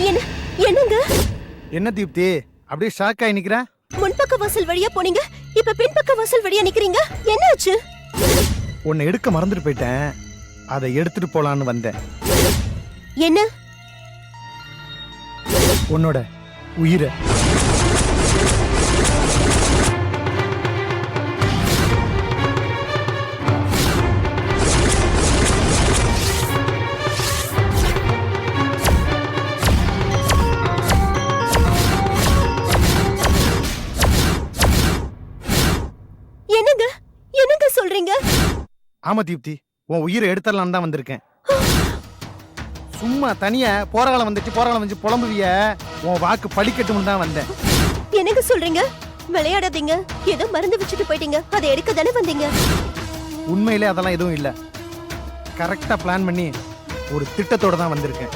என்ன என்னங்க? என்ன தீப்தி அப்படியே ஷாக் ஆகி நிக்கிற? முன்பக்க வாசல் வழியா போனீங்க, இப்ப பின்பக்க வாசல் வழியா நிக்கிறீங்க. என்னாச்சு? உன்னை எடுக்க மறந்துட்டு போயிட்டேன், அதை எடுத்துட்டு போலான்னு வந்தேன். என்ன? உன்னோட உயிரை. என்னங்க என்னங்க சொல்றீங்க? ஆமா தீப்தி, உன் உயிரை எடுத்துடலான்னு தான் வந்திருக்கேன். சும்மா தனியா போராளம் வந்து புலம்புவிய, உன் வாக்கு படிக்கட்டும்னு தான் வந்தேன். என்னங்க சொல்றீங்க? விளையாடாதீங்க. ஏதோ மருந்து வச்சுட்டு போயிட்டீங்க, அதை எடுக்க தானே வந்தீங்க. உண்மையிலே அதெல்லாம் எதுவும் இல்ல. கரெக்டா பிளான் பண்ணி ஒரு திட்டத்தோட தான் வந்திருக்கேன்.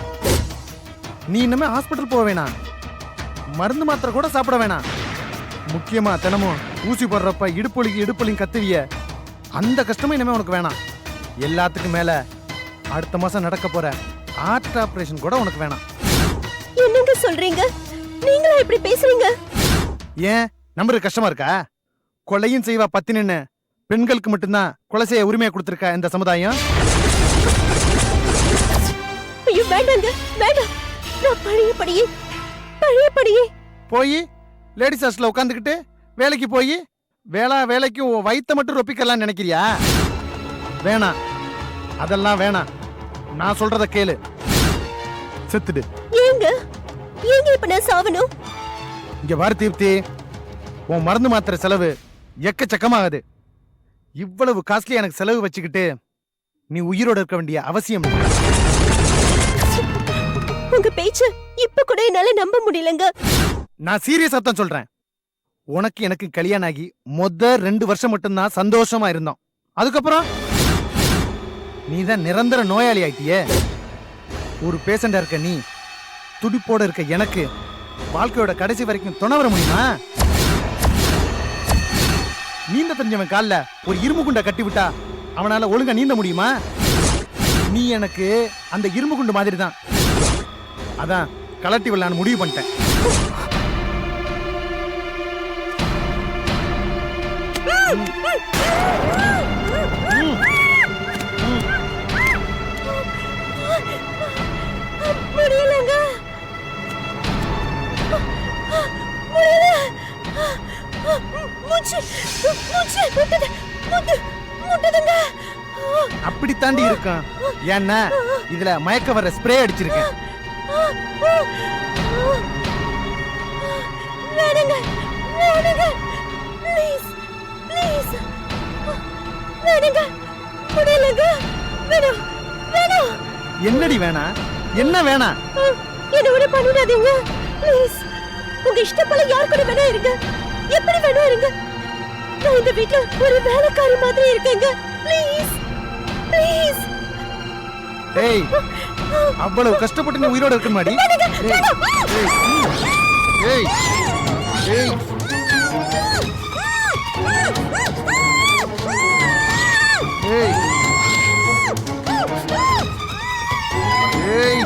நீ இனிமே ஹாஸ்பிட்டல் போக வேணாம், மருந்து மாத்திரை கூட சாப்பிட வேணாம். முக்கியமா தினமும் ஊசி போடுறப்ப இடுப்பொலிக்கு கத்துவிய, அந்த கஷ்டமும் இனிமே உனக்கு வேணாம். எல்லாத்துக்கும் மேல அடுத்த மாசம் நடக்க போற ஹார்ட் ஆபரேஷன் கூட உனக்கு வேணாம். என்னங்க சொல்றீங்க? நீங்களா இப்படி பேசுறீங்க? ஏன் நம்புறது கஷ்டமா இருக்கா? கொலையும் செய்வா பத்தினின்னு பெண்களுக்கு மட்டும்தான் கொலை செய்ய உரிமையை கொடுத்திருக்கா இந்த சமுதாயம். ஐயோ வேண்டாங்க, வேண்டாம். நான் பழையபடியே போய் லேடிஸ் ஹாஸ்டல்ல உட்காந்துக்கிட்டு வேலைக்கு போய் வேலைக்கு வயித்த மட்டும் ரொப்பிக்கலாம் நினைக்கிறியா? வேணாம், அதெல்லாம் வேணாம். நான் சொல்றத கேளு, செத்துடு. ஏங்க இப்ப நான் சாவணும்? இங்க பாரு தீப்தி, உன் மருந்து மாத்திரை செலவு எக்கச்சக்கமாகுது. இவ்வளவு காஸ்ட்லி எனக்கு செலவு வச்சுக்கிட்டு நீ உயிரோட இருக்க வேண்டிய அவசியம் இல்லை. உங்க பேச்சு இப்ப கூட என்னால நம்ப முடியலங்க. நான் சீரியஸா தான் சொல்றேன். உனக்கு எனக்கு கல்யாணம் ஆகி 2 வருஷம் மட்டும்தான் சந்தோஷமா இருந்தோம். அதுக்கப்புறம் நீதான் நிரந்தர நோயாளி ஆயிட்டியே. ஒரு பேஷண்டா இருக்க நீ, துடிப்போட இருக்க எனக்கு வாழ்க்கையோட கடைசி வரைக்கும் துணை வர முடியுமா? நீந்த தெரிஞ்சவன் கால்ல ஒரு இரும்பு குண்டை கட்டி விட்டா அவனால ஒழுங்கா நீந்த முடியுமா? நீ எனக்கு அந்த இரும்பு குண்டு மாதிரி தான். அதான் கலட்டி விடலான்னு முடிவு பண்ணிட்டேன். முடியலங்க, முடியல. முட்டுதுங்க. அப்படி தாண்டி இருக்கும். ஏன்னா இதுல மயக்க வர ஸ்ப்ரே அடிச்சிருக்கேன். வேணுங்க, வேணுங்க, ப்ளீஸ் ப்ளீஸ். வேணுங்க, முடியலங்க. வேணும், வேணும். என்னடி வேணா? என்ன வேணா? என்ன விட பண்ணிடாதீங்க ப்ளீஸ். உங்க இஷ்டம் போல யார் கூட வேணா இருங்க, எப்படி வேணா இருங்க. நான் இந்த வீட்ல ஒரு வேலைக்காரி மாதிரி இருக்கேங்க. Please please. ஏய், அவ்வளவு கஷ்டப்பட்டு நீ உயிரோட இருக்க மாடி. ஏய் ஏய் ஏய் ஏய்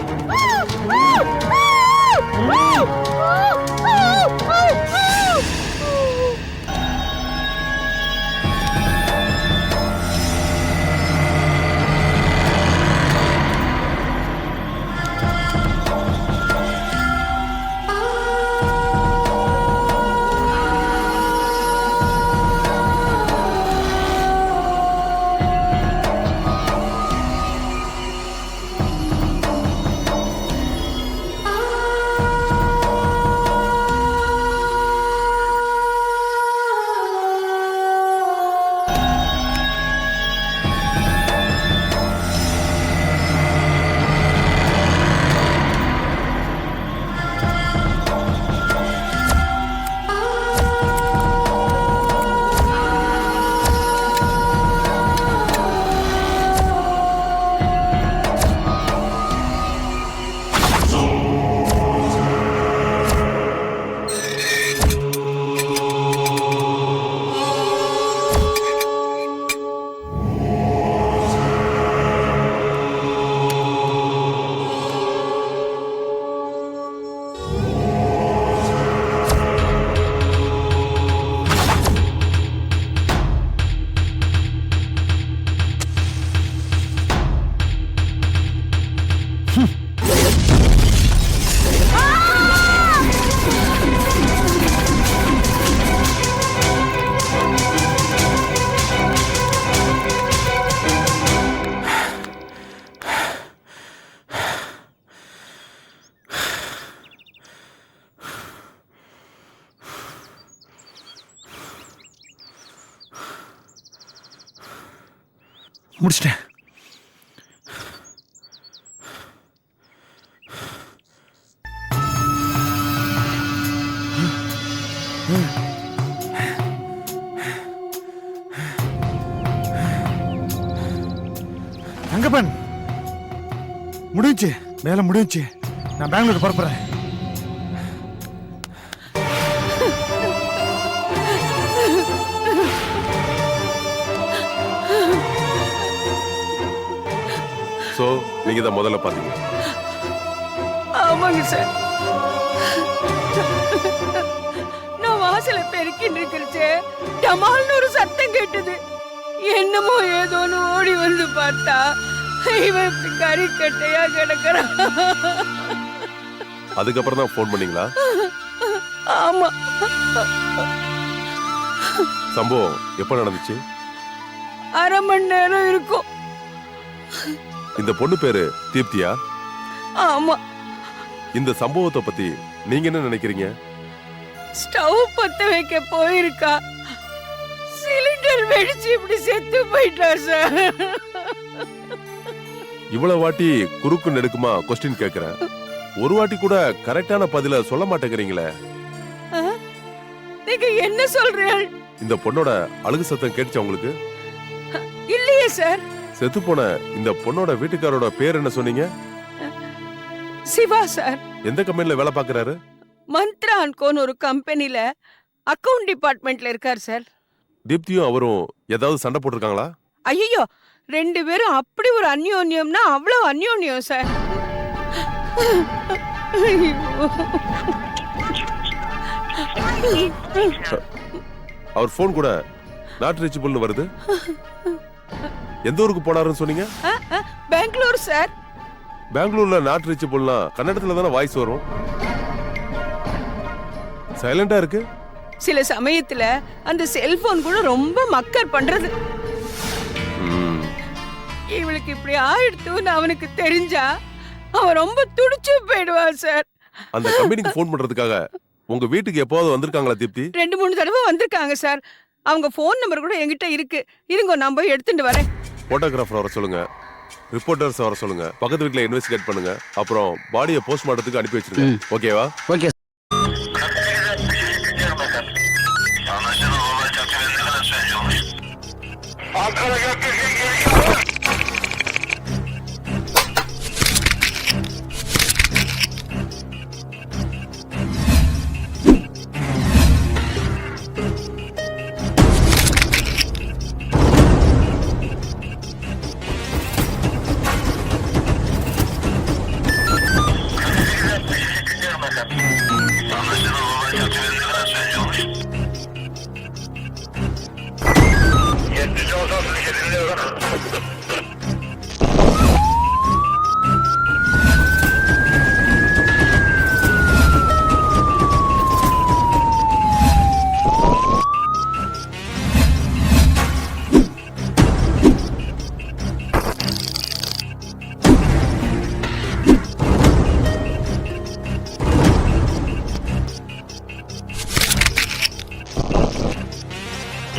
முடிச்சிட்டேன். தங்கப்பன் முடிஞ்சு, வேலை முடிஞ்சு. நான் பெங்களூர் புறப்படுறேன். சோ நீங்க தான் முதல்ல பாத்தீங்க. ஆமாங்க சார். நான் வாசல பெருக்கின்னு இருக்கிறச்சே டமால்னு ஒரு சத்தம் கேட்டது. என்னமோ ஏதோன்னு ஓடி வந்து பார்த்தா இவன் இப்படி கறிக்கட்டையா கிடக்குறான். அதுக்கப்புறம் தான் ஃபோன் பண்ணீங்களா? ஆமா. சம்பவம் எப்ப நடந்துச்சு? அரை மணி நேரம் இருக்கும். இந்த பொண்ணு பேரு தீப்தியா? ஆமா. இந்த சம்பவத்தை பத்தி நீங்க என்ன நினைக்கிறீங்க? ஸ்டவ் பத்த வைக்க போயிருக்கா, சிலிண்டர் வெடிச்சு இப்படி செத்து போயிட்டா சார். இவ்வளவு வாட்டி குறுக்கு நெடுக்குமா கொஸ்டின் கேக்குறேன், ஒரு வாட்டி கூட கரெக்டான பதில சொல்ல மாட்டேங்கிறீங்களே. நீங்க என்ன சொல்றீங்க? இந்த பொண்ணோட அழுகு சத்தம் கேட்டுச்சா உங்களுக்கு? இல்லையே சார். செத்து போன இந்த பொண்ணோட வீட்டுக்காரோட பேர் என்ன சொன்னீங்க? சிவா சார். எந்த கம்பெனில வேலை பாக்குறாரு? மந்த்ரா அன்கோன்னு ஒரு கம்பெனில அக்கவுண்ட் டிபார்ட்மெண்ட்ல இருக்கார் சார். தீப்தியும் அவரும் ஏதாவது சண்டை போட்டிருக்காங்களா? ஐயோ, ரெண்டு பேரும் அப்படி ஒரு அந்யோன்யம்னா அவ்வளவு அந்யோன்யம் சார். அவர் போன் கூட நாட் ரீச்சபிள்னு வருது. எந்த ஊருக்கு போனாருன்னு சொன்னீங்க? பெங்களூர் சார். பெங்களூர்ல நாட் ரீச்சபிள்னா கன்னடத்துல தானே வாய்ஸ் வரும். சைலண்டா இருக்கு. சில சமயத்துல அந்த செல்போன் கூட ரொம்ப மக்கர் பண்றது. இவளுக்கு இப்படி ஆயிடுத்துன்னு அவனுக்கு தெரிஞ்சா அவன் ரொம்ப துடிச்சு போயிடுவான் சார். அந்த கம்பெனிக்கு போன் பண்றதுக்காக உங்க வீட்டுக்கு எப்போது வந்திருக்காங்களா தீப்தி? 2-3 தடவை வந்திருக்காங்க சார். அவங்க போன் நம்பர் கூட என்கிட்ட இருக்கு. இருங்க, நான் போய் எடுத்துட்டு வரேன். போட்டோகிராஃபர் வர சொல்லுங்க, ரிப்போர்ட்டர்ஸ் வர சொல்லுங்க, பக்கத்து வீட்டுல இன்வெஸ்டிகேட் பண்ணுங்க, அப்புறம் பாடியை போஸ்ட்மார்ட்டத்துக்கு அனுப்பி வச்சிருங்க. ஓகேவா? Okay.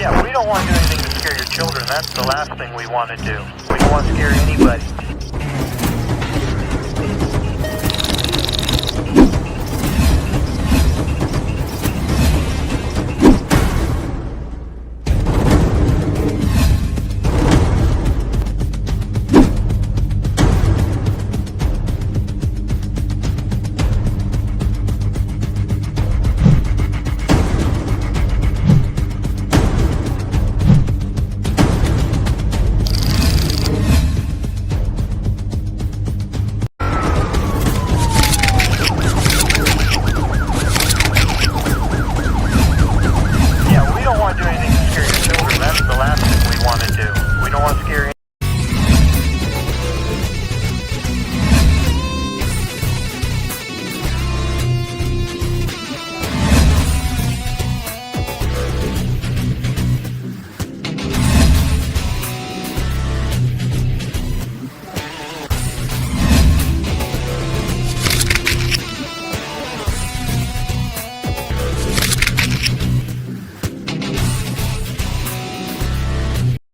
Yeah, we don't want to do anything to scare your children. That's the last thing we want to do. We don't want to scare anybody.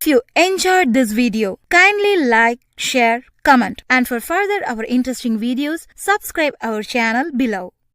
If you enjoyed this video, kindly like, share, comment, and for further our interesting videos, subscribe our channel below.